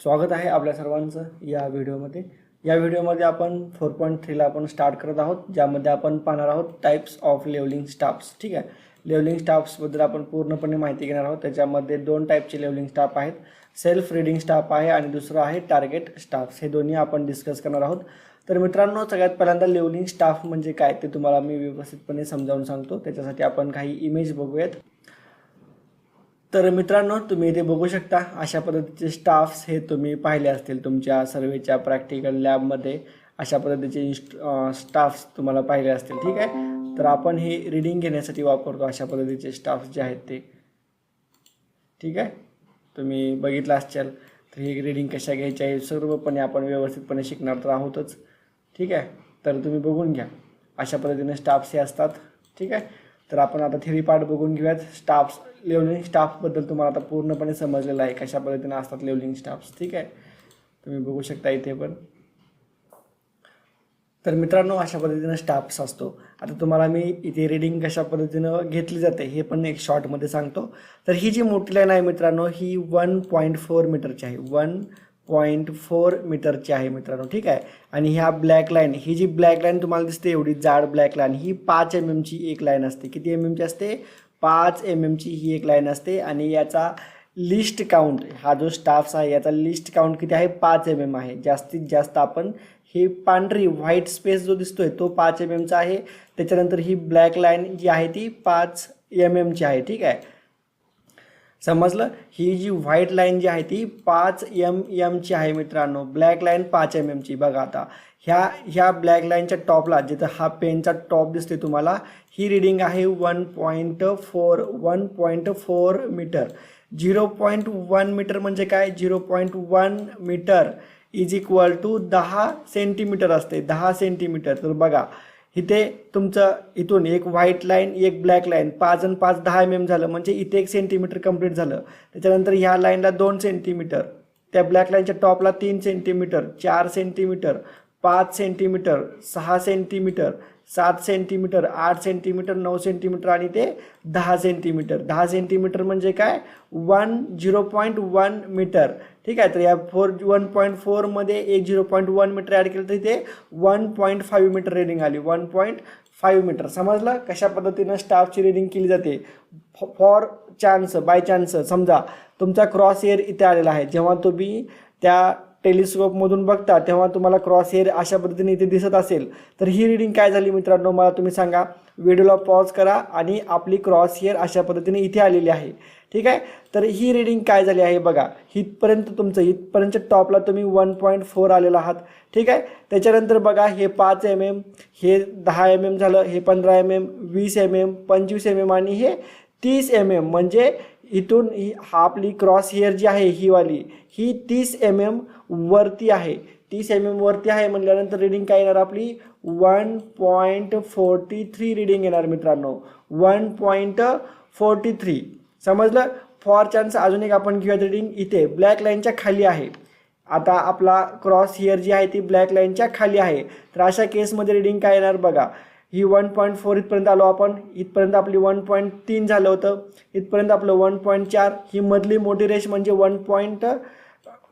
स्वागत आहे आपल्या सर्वांचं या व्हिडिओमध्ये. या व्हिडिओमध्ये आपण 4.3ला आपण स्टार्ट करत आहोत, ज्यामध्ये आपण पाहणार आहोत टाइप्स ऑफ लेवलिंग स्टाफ्स. ठीक आहे, लेवलिंग स्टाफ्सबद्दल आपण पूर्णपणे माहिती घेणार आहोत. त्याच्यामध्ये दोन टाईपचे लेवलिंग स्टाफ आहेत, सेल्फ रीडिंग स्टाफ आहे आणि दुसरं आहे टार्गेट स्टाफ्स. हे दोन्ही आपण डिस्कस करणार आहोत. तर मित्रांनो, सगळ्यात पहिल्यांदा लेवलिंग स्टाफ म्हणजे काय ते तुम्हाला मी व्यवस्थितपणे समजावून सांगतो. त्याच्यासाठी आपण काही इमेज बघूयात. तर मित्रांनो, तुम्ही इथे बघू शकता अशा पद्धतीचे स्टाफ्स हे तुम्ही पाहिले असतील तुमच्या सर्वेच्या प्रॅक्टिकल लॅबमध्ये. अशा पद्धतीचे स्टाफ्स तुम्हाला पाहिले असतील. ठीक आहे, तर आपण हे रीडिंग घेण्यासाठी वापरतो अशा पद्धतीचे स्टाफ्स जे आहेत ते. ठीक आहे, तुम्ही बघितलं असाल. तर ही रीडिंग कशा घ्यायची आहे सर्वपणे आपण व्यवस्थितपणे शिकणार तर आहोतच. ठीक आहे, तर तुम्ही बघून घ्या. अशा पद्धतीने स्टाफ्स हे असतात. ठीक आहे, तर आपण आता थेरी पार्ट बघून घेऊयात. स्टाफ्स, लेवलिंग स्टाफबद्दल तुम्हाला आता पूर्णपणे समजलेलं आहे कशा पद्धतीने असतात लेवलिंग स्टाफ्स. ठीक आहे, तुम्ही बघू शकता इथे पण. तर मित्रांनो, अशा पद्धतीनं स्टाफ्स असतो. आता तुम्हाला मी इथे रीडिंग कशा पद्धतीनं घेतली जाते हे पण एक शॉर्टमध्ये सांगतो. तर ही जी मोठी लाईन आहे मित्रांनो, ही 1.4 मीटरची आहे. 1.4 मीटरची आहे मित्रांनो. ठीक आहे, आणि ह्या ब्लॅक लाईन, ही जी ब्लॅक लाईन तुम्हाला दिसते एवढी जाड ब्लॅक लाईन, ही 5 mm ची एक लाईन असते. किती mm ची असते? 5 mm ची ही एक लाईन असते. आणि याचा लिस्ट काउंट, हा जो स्टाफ्स आहे याचा लिस्ट काउंट किती आहे? 5 mm आहे. जास्तीत जास्त आपण ही पांढरी व्हाईट स्पेस जो दिसतोय तो 5 mm चा आहे. त्याच्यानंतर ही ब्लॅक लाईन जी आहे ती 5 mm ची आहे. ठीक आहे, समजलं? ही जी व्हाईट लाईन जी आहे ती 5 mm ची आहे मित्रांनो. ब्लॅक लाईन 5 mm ची. बघा आता ह्या ब्लॅक लाईनच्या टॉपला जिथं हा पेनचा टॉप दिसते तुम्हाला, ही रीडिंग आहे 1.4 मीटर. 0.1 मीटर म्हणजे काय? 0.1 metre is equal to 10 centimetre असते. 10 सेंटीमीटर. तर बघा इथे तुमचं इथून एक व्हाईट लाईन एक ब्लॅक लाईन, 5 आणि 5 10 mm झालं, म्हणजे इथे 1 सेंटीमीटर कंप्लीट झालं. त्याच्यानंतर ह्या लाईनला 2 सेंटीमीटर, त्या ब्लॅक लाईनच्या टॉपला 3 centimetre, 4 centimetre, 5 centimetre, 6 centimetre, 7 centimetre, 8 centimetre, 9 centimetre आणि ते 10 सेंटीमीटर. 10 सेंटीमीटर म्हणजे काय? 0.1 मीटर. ठीक आहे, तर या 1.4 मध्ये एक 0.1 मीटर ॲड केलं तर इथे 1.5 मीटर रीडिंग आली. 1.5 मीटर. समजलं कशा पद्धतीनं स्टाफची रीडिंग केली जाते? फॉर चान्स, बाय चान्स समजा तुमचा क्रॉस हेअर इथे आलेला आहे, जेव्हा तुम्ही त्या टेलिस्कोपमधून बघता तेव्हा तुम्हाला क्रॉस हेअर अशा पद्धतीने इथे दिसत असेल, तर ही रीडिंग काय झाली मित्रांनो? मला तुम्ही सांगा. व्हिडिओला पॉज करा आणि आपली क्रॉस हेअर अशा पद्धतीने इथे आलेली आहे. ठीक आहे, तर ही रीडिंग काय झाली आहे बघा. इथपर्यंत तुमचं इथपर्यंत टॉपला तुम्ही 1.4 आलेला आहात. ठीक आहे, त्याच्यानंतर बघा हे 5 mm, हे 10 mm झालं, हे 15 mm, 20 mm, 25 mm आणि हे 30 mm. म्हणजे इथून हा आपली क्रॉस हेअर जी आहे ही वाली, ही 30 mm वरती आहे. 30 mm वरती आहे म्हटल्यानंतर रीडिंग काय येणार आपली? 1.43 रीडिंग येणार मित्रांनो. 1.43. समजलं? फॉर चान्स अजून एक आपण घेऊयात रीडिंग. इथे ब्लॅक लाईनच्या खाली आहे. आता आपला क्रॉस हेअर जी आहे ती ब्लॅक लाईनच्या खाली आहे. तर अशा केसमध्ये रीडिंग काय येणार बघा. ही 1.4 इथपर्यंत आलो आपण, इथपर्यंत आपली 1.3 झालं होतं, इथपर्यंत आपलं 1.4. ही मधली मोठी रेष म्हणजे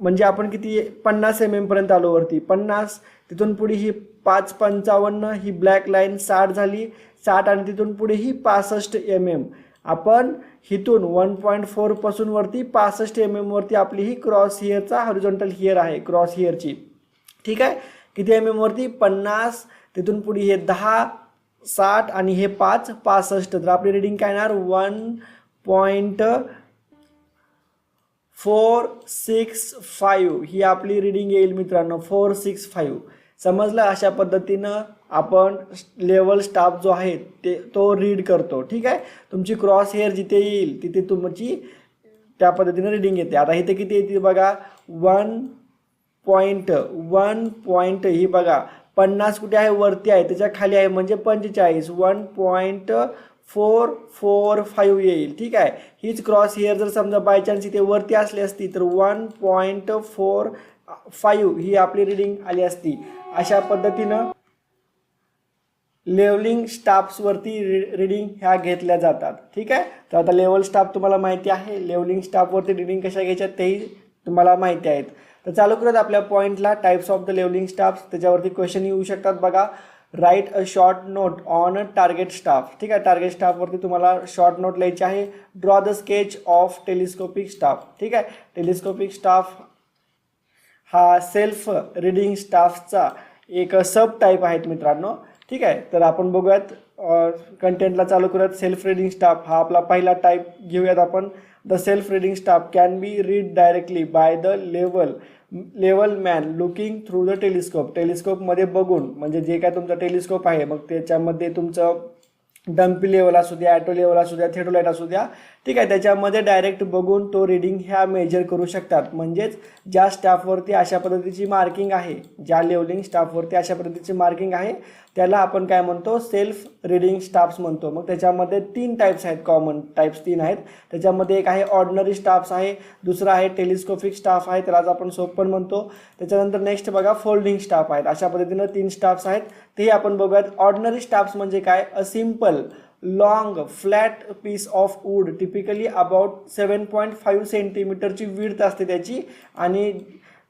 म्हणजे आपण किती 50 mm पर्यंत आलो वरती. 50. तिथून पुढे ही 5.55, ही ब्लॅक लाईन 60 झाली. 60 आणि तिथून पुढे ही 65 mm. आपण हिथून 1.4 पासून वरती 65 mm वरती आपली ही क्रॉस हेअरचा हॉरिझॉन्टल हेअर आहे क्रॉस हेअरची. ठीक आहे, किती mm वरती? 50. तिथून पुढे हे 10, 60 आणि हे 5, 65. तर आपली रीडिंग काय येणार? 1.465 ही आपली रीडिंग येईल मित्रांनो. 465. समजलं? अशा पद्धतीनं आपण लेवल स्टाफ जो आहे तो रीड करतो. ठीक आहे, तुमची क्रॉस हेअर जिथे येईल तिथे तुमची त्या पद्धतीने रीडिंग येते. आता इथे किती येते बघा? 1 ही बघा 50 कुठे आहे? वरती आहे, त्याच्या खाली आहे म्हणजे 45. 1.445 येईल. ठीक आहे, हीच क्रॉस हेअर जर समजा बाय चान्स इथे वरती असली असती तर 1.45 ही आपली रीडिंग आली असती. अशा पद्धतीनं लेवलिंग स्टाफ्सवरती रीडिंग ह्या घेतल्या जातात. ठीक आहे, तर आता लेवल स्टाफ तुम्हाला माहिती आहे. लेवलिंग स्टाफवरती रीडिंग कशा घ्यायच्या तेही तुम्हाला माहिती आहेत. तर चालू करूयात आपल्या पॉईंटला. Types of the levelling staffs, त्याच्यावरती क्वेश्चन येऊ शकतात बघा. Write a short note on target staff. ठीक आहे, टार्गेट स्टाफवरती तुम्हाला शॉर्ट नोट लिहायची आहे. Draw the sketch of telescopic staff. ठीक आहे, टेलिस्कोपिक स्टाफ हा सेल्फ रिडिंग स्टाफचा एक सब टाईप आहेत मित्रांनो. ठीक आहे, तर आपण बघूयात कंटेंटला चालू करूयात. सेल्फ रिडिंग स्टाफ हा आपला पहिला टाईप घेऊयात आपण. The self reading staff can be read directly by the level man looking through the telescope. टेलिस्कोपमध्ये बघून, म्हणजे जे काय तुमचं टेलिस्कोप आहे मग त्याच्यामध्ये तुमचं डम्पी लेवल असू द्या, ॲटो लेवल असू द्या, थेटोलाईट असू द्या. ठीक आहे, त्याच्यामध्ये डायरेक्ट बघून तो रिडिंग ह्या मेजर करू शकतात. म्हणजेच ज्या स्टाफवरती अशा पद्धतीची मार्किंग आहे, ज्या लेवलिंग स्टाफवरती अशा पद्धतीची मार्किंग आहे त्याला आपण काय म्हणतो, सेल्फ रिडिंग स्टाफ्स म्हणतो. मग त्याच्यामध्ये 3 टाईप्स आहेत, कॉमन टाईप्स 3 आहेत. त्याच्यामध्ये एक आहे ऑर्डिनरी स्टाफ्स आहे, दुसरा आहे टेलिस्कोपिक स्टाफ आहे, त्यालाच आपण सोप पण म्हणतो. त्याच्यानंतर नेक्स्ट बघा फोल्डिंग स्टाफ आहेत. अशा पद्धतीनं 3 स्टाफ्स आहेत, ते आपण बघूयात. ऑर्डिनरी स्टाफ्स म्हणजे काय, a simple long flat piece of wood, typically about 7.5 सेंटीमीटरची विड्थ असते त्याची आणि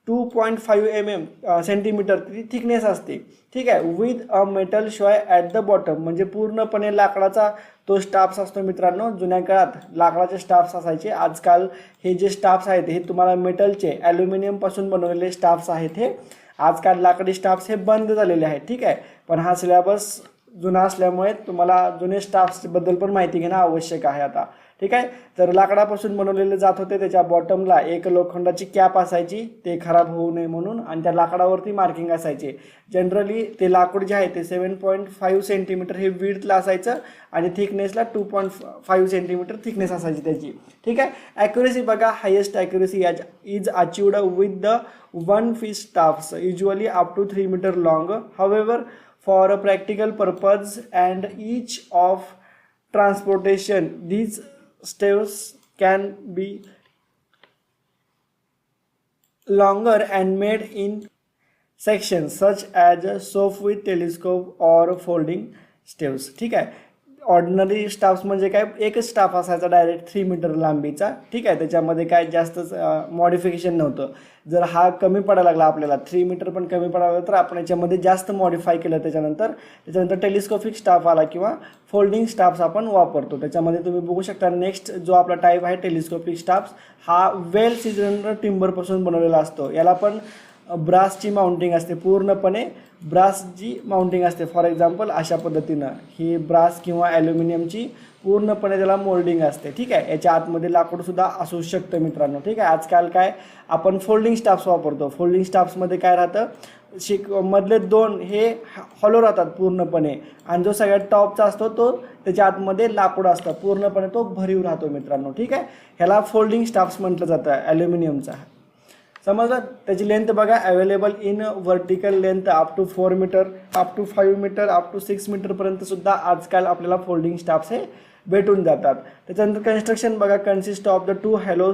2.5 सेंटीमीटर ती थिकनेस असते. ठीक आहे, with a metal shoe at the bottom, म्हणजे पूर्णपणे लाकडाचा तो स्टाफ्स असतो मित्रांनो. जुन्या काळात लाकडाचे स्टाफ्स असायचे. आजकाल हे जे स्टाफ्स आहेत हे तुम्हाला मेटलचे, ॲल्युमिनियमपासून बनवलेले स्टाफ्स आहेत. हे आजकाल लाकडी स्टाफ्स हे बंद झालेले आहेत. ठीक आहे, पण हा सिलेबस जुना असल्यामुळे तुम्हाला जुने स्टाफ्सबद्दल पण माहिती घेणं आवश्यक आहे आता. ठीक आहे, तर लाकडापासून बनवलेले जात होते. त्याच्या बॉटमला एक लोखंडाची कॅप असायची, ते खराब होऊ नये म्हणून, आणि त्या लाकडावरती मार्किंग असायचे. जनरली ते लाकूड जे आहे ते 7.5 सेंटीमीटर हे विड्थला असायचं आणि थिकनेसला 2.5 सेंटीमीटर थिकनेस असायची त्याची. ठीक आहे, ॲक्युरेसी बघा, highest accuracy is achieved with the 1 fish staffs, usually up to 3 meter long. However, for a practical purpose and each of transportation, these staves can be longer and made in sections such as soap with telescope or folding staves. ठीक आहे, ordinary staffs म्हणजे काय, एकच staff असायचा direct 3 metre लांबीचा. ठीक आहे, त्याच्यामध्ये काय जास्तच मॉडिफिकेशन नव्हतं. जर हा कमी पडायला लागला आपल्याला, 3 मीटर पण कमी पडायला लागला, तर आपण याच्यामध्ये जास्त मॉडिफाय केलं. त्याच्यानंतर टेलिस्कोपिक स्टाफ आला किंवा फोल्डिंग स्टाफ्स आपण वापरतो. त्याच्यामध्ये तुम्ही बघू शकता नेक्स्ट जो आपला टाईप आहे टेलिस्कोपिक स्टाफ्स, हा वेल सिजन टिंबरपासून बनवलेला असतो. याला पण ब्रासची माउंटिंग असते, पूर्णपणे ब्रासची माउंटिंग असते. फॉर एक्झाम्पल अशा पद्धतीनं ही ब्रास किंवा ॲल्युमिनियमची पूर्णपणे त्याला मोल्डिंग असते. ठीक आहे, याच्या आतमध्ये लाकूडसुद्धा असू शकतं मित्रांनो. ठीक आहे, आजकाल काय आपण फोल्डिंग स्टाफ्स वापरतो. फोल्डिंग स्टाफ्समध्ये काय राहतं, मधले 2 हे हॉलो राहतात पूर्णपणे, आणि जो सगळ्यात टॉपचा असतो तो त्याच्या आतमध्ये लाकूड असतं, पूर्णपणे तो भरीव राहतो मित्रांनो. ठीक आहे, ह्याला फोल्डिंग स्टाफ्स म्हटलं जातं ॲल्युमिनियमचा. समजलं, त्याची लेंथ बघा, available in vertical length up to 4 metre, up to 5 metre, up to 6 मीटरपर्यंत सुद्धा आजकाल आपल्याला फोल्डिंग स्टाफ्स हे भेटून जातात. त्याच्यानंतर कन्स्ट्रक्शन बघा, consist of the 2 hollow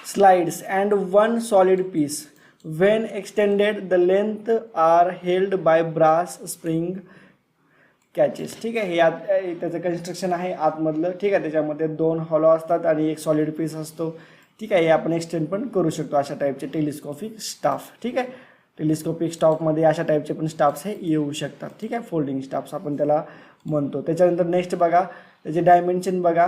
slides and 1 solid piece. When extended the length are held by brass spring catches. ठीक आहे, हे त्याचं कन्स्ट्रक्शन आहे आतमधलं. ठीक आहे, त्याच्यामध्ये 2 हॉलो असतात आणि एक सॉलिड पीस असतो. ठीक आहे, हे आपण एक्सटेंड पण करू शकतो अशा टाईपचे टेलिस्कोपिक स्टाफ. ठीक आहे, टेलिस्कोपिक स्टाफमध्ये अशा टाईपचे पण स्टाफ्स हे येऊ शकतात. ठीक आहे, फोल्डिंग स्टाफ्स आपण त्याला म्हणतो. त्याच्यानंतर नेक्स्ट बघा, त्याचे डायमेन्शन बघा.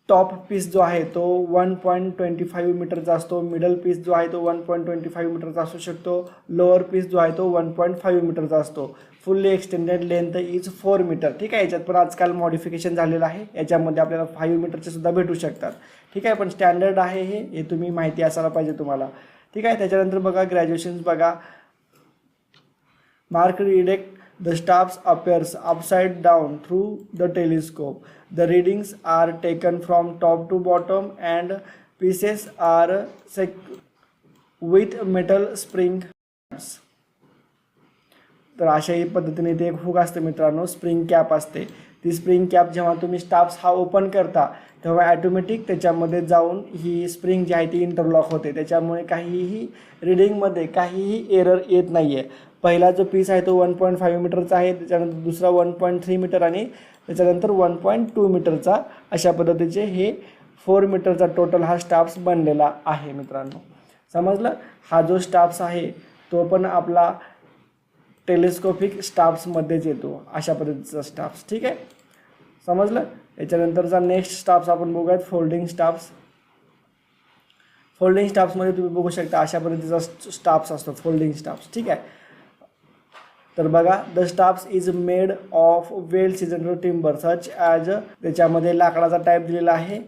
टॉप पीस जो आहे तो 1.25 मीटरचा असतो. मिडल पीस जो आहे तो 1.25 मीटरचा असू शकतो. लोअर पीस जो आहे तो 1.5 मीटरचा असतो. Fully extended length is 4 metre. ठीक आहे, याच्यात पण आजकाल मॉडिफिकेशन झालेलं आहे. याच्यामध्ये आपल्याला 5 मीटरचे सुद्धा भेटू शकतात. ठीक आहे, पण स्टँडर्ड आहे हे तुम्ही माहिती असायला पाहिजे तुम्हाला. ठीक आहे, त्याच्यानंतर बघा ग्रॅज्युएशन्स बघा. Mark redact the staffs appears upside down through the telescope. The readings are taken from top to bottom and pieces are with metal springs. तर अशाही पद्धतीने ते एक हुक असते मित्रांनो, स्प्रिंग कॅप असते. ती स्प्रिंग कॅप जेव्हा तुम्ही स्टाफ्स हा ओपन करता तेव्हा ॲटोमॅटिक त्याच्यामध्ये जाऊन ही स्प्रिंग जी आहे ती इंटरलॉक होते. त्याच्यामुळे काहीही रिडिंगमध्ये काहीही एरर येत नाही आहे. पहिला जो पीस आहे तो 1.5 मीटरचा आहे, त्याच्यानंतर दुसरा 1.3 मीटर आणि त्याच्यानंतर 1.2 मीटरचा. अशा पद्धतीचे हे 4 मीटरचा टोटल हा स्टाफ्स बनलेला आहे मित्रांनो. समजलं. हा जो स्टाफ्स आहे तो पण आपला टेलिस्कोपिक स्टाफ्समध्येच येतो, अशा पद्धतीचा स्टाफ्स. ठीक आहे, समजलं. याच्यानंतरचा नेक्स्ट स्टाफ्स आपण बघूयात फोल्डिंग स्टाफ्स. फोल्डिंग स्टाफ्समध्ये तुम्ही बघू शकता अशा पद्धतीचा स्टाफ्स असतो, फोल्डिंग स्टाफ्स. ठीक आहे, तर बघा, the staffs is made of well seasoned timber such as, त्याच्यामध्ये लाकडाचा टाईप दिलेला आहे.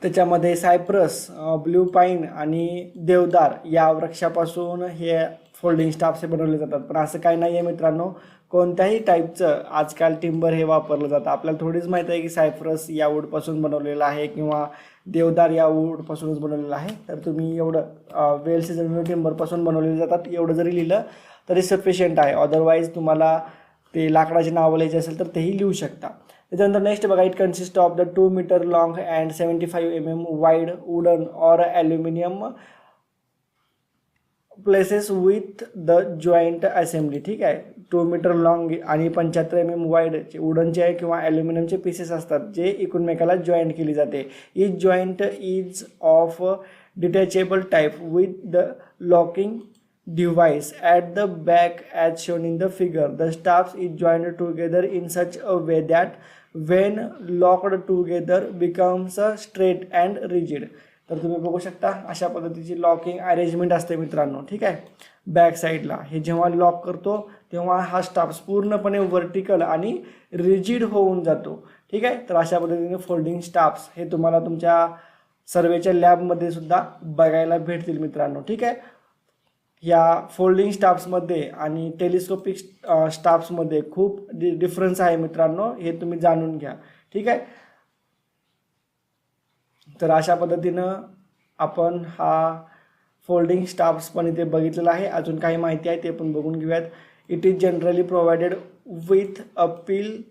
त्याच्यामध्ये सायप्रस, ब्ल्यू पाईन आणि देवदार या वृक्षापासून हे फोल्डिंग स्टाफ्स हे बनवले जातात. पण असं काही नाही आहे मित्रांनो, कोणत्याही टाईपचं आजकाल टिंबर हे वापरलं जातं. आपल्याला थोडीच माहीत आहे की सायप्रस या वूडपासून बनवलेलं आहे किंवा देवदार या वूडपासूनच बनवलेलं आहे. तर तुम्ही एवढं वेल सिजनड टिंबरपासून बनवलेले जातात एवढं जरी लिहिलं तरी सफिशियंट आहे. अदरवाईज तुम्हाला ते लाकडाचे नावं लिहायचे असेल तर तेही लिहू शकता. त्याच्यानंतर नेक्स्ट बघा, it consist of the 2 metre long and 75 mm wide wooden or aluminium places with the joint assembly. ठीक आहे, 2 मीटर लॉंग आणि 75 mm वाईडचे वुडनचे आहे किंवा ॲल्युमिनियमचे पीसेस असतात जे एकमेकाला जॉईंट केली जाते. Each joint is of detachable type with the locking device at the back as shown in the figure. The staffs is joined together in such a way that when locked together becomes straight and rigid. तर तुम्ही बघू शकता अशा पद्धतीची locking arrangement असते मित्रांनो. ठीक आहे, बॅक साईडला हे जेव्हा लॉक करतो तेव्हा हा स्टाफ्स पूर्णपणे व्हर्टिकल आणि रिजिड होऊन जातो. ठीक आहे, तर अशा पद्धतीने फोल्डिंग स्टाफ्स हे तुम्हाला तुमच्या सर्वेच्या लॅबमध्ये सुद्धा बघायला भेटतील मित्रांनो. ठीक आहे, या फोल्डिंग स्टाफ्समध्ये आणि टेलिस्कोपिक स्टाफ्समध्ये खूप डिफरन्स आहे मित्रांनो, हे तुम्ही जाणून घ्या. ठीक आहे, तर अशा पद्धतीनं आपण हा फोल्डिंग स्टाफ्स पण इथे बघितलेला आहे. अजून काही माहिती आहे ते पण बघून घेऊयात. It is generally provided with a pill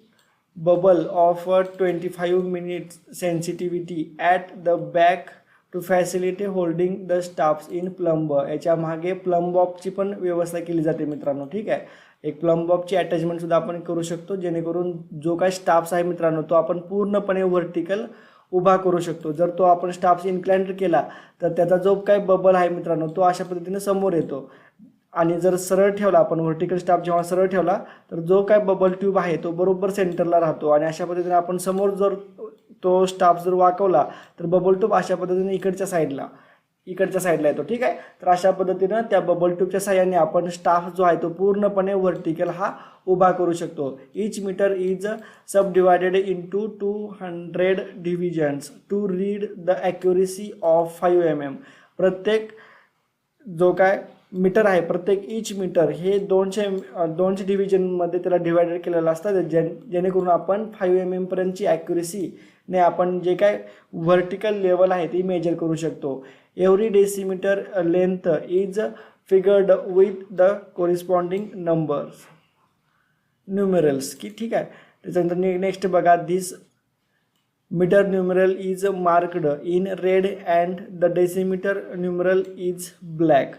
bubble of 25 minutes sensitivity at the back to facility holding the staffs in plumb. याच्या मागे प्लंब बॉबची पण व्यवस्था केली जाते मित्रांनो. ठीक आहे, एक प्लंब बॉबची अटॅचमेंटसुद्धा आपण करू शकतो जेणेकरून जो काही स्टाफ्स आहे मित्रांनो तो आपण पूर्णपणे व्हर्टिकल उभा करू शकतो. जर तो आपण स्टाफ्स इन्क्लाइंड केला तर त्याचा जो काही बबल आहे मित्रांनो तो अशा पद्धतीने समोर येतो. आणि जर सरळ ठेवला आपण व्हर्टिकल स्टाफ जेव्हा सरळ ठेवला तर जो काय बबल ट्यूब आहे तो बरोबर सेंटरला राहतो. आणि अशा पद्धतीने आपण समोर जर तो स्टाफ जर वाकवला तर बबल ट्यूब अशा पद्धतीने इकडच्या साईडला येतो. ठीक आहे, तर अशा पद्धतीनं त्या बबल ट्यूबच्या साहाय्याने आपण स्टाफ जो आहे तो पूर्णपणे व्हर्टिकल हा उभा करू शकतो. Each metre is subdivided into 200 divisions to read the accuracy of 5 mm. प्रत्येक जो काय मीटर आहे, प्रत्येक इच मीटर हे 200 डिव्हिजनमध्ये त्याला डिवायडेड केलेलं असतं जेणेकरून आपण 5 mm पर्यंतची ॲक्युरेसीने आपण जे काय व्हर्टिकल लेवल आहे ती मेजर करू शकतो. Every decimetre length is figured with the corresponding numbers numerals की. ठीक आहे, त्याच्यानंतर नेक्स्ट बघा, this metre numeral is marked in red and the decimetre numeral is black.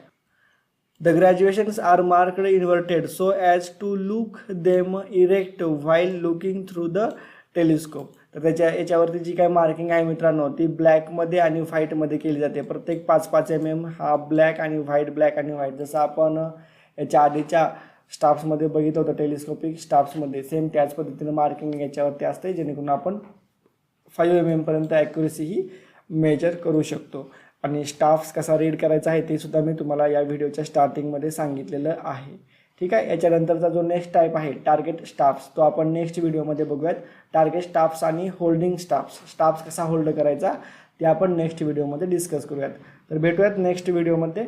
The graduations are marked inverted so as to look them erect while looking through the telescope. तर याच्यावरती जी काय marking आहे मित्रांनो ती ब्लॅकमध्ये आणि व्हाईटमध्ये केली जाते. प्रत्येक 5-5 mm हा ब्लॅक आणि व्हाईट जसं आपण याच्या आधीच्या स्टाफ्समध्ये बघितलं होतं टेलिस्कोपिक स्टाफ्समध्ये सेम त्याच पद्धतीने मार्किंग याच्यावरती असते जेणेकरून आपण 5 mm पर्यंत ॲक्युरेसी ही मेजर करू शकतो. आणि स्टाफ्स कसा रीड करायचा आहे ते सुद्धा मी तुम्हाला या व्हिडिओच्या स्टार्टिंगमध्ये सांगितलेलं आहे. ठीक आहे, याच्यानंतरचा जो नेक्स्ट टाईप आहे टार्गेट स्टाफ्स तो आपण नेक्स्ट व्हिडिओमध्ये बघूयात. टार्गेट स्टाफ्स आणि होल्डिंग स्टाफ्स कसा होल्ड करायचा ते आपण नेक्स्ट व्हिडिओमध्ये डिस्कस करूयात. तर भेटूयात नेक्स्ट व्हिडिओमध्ये.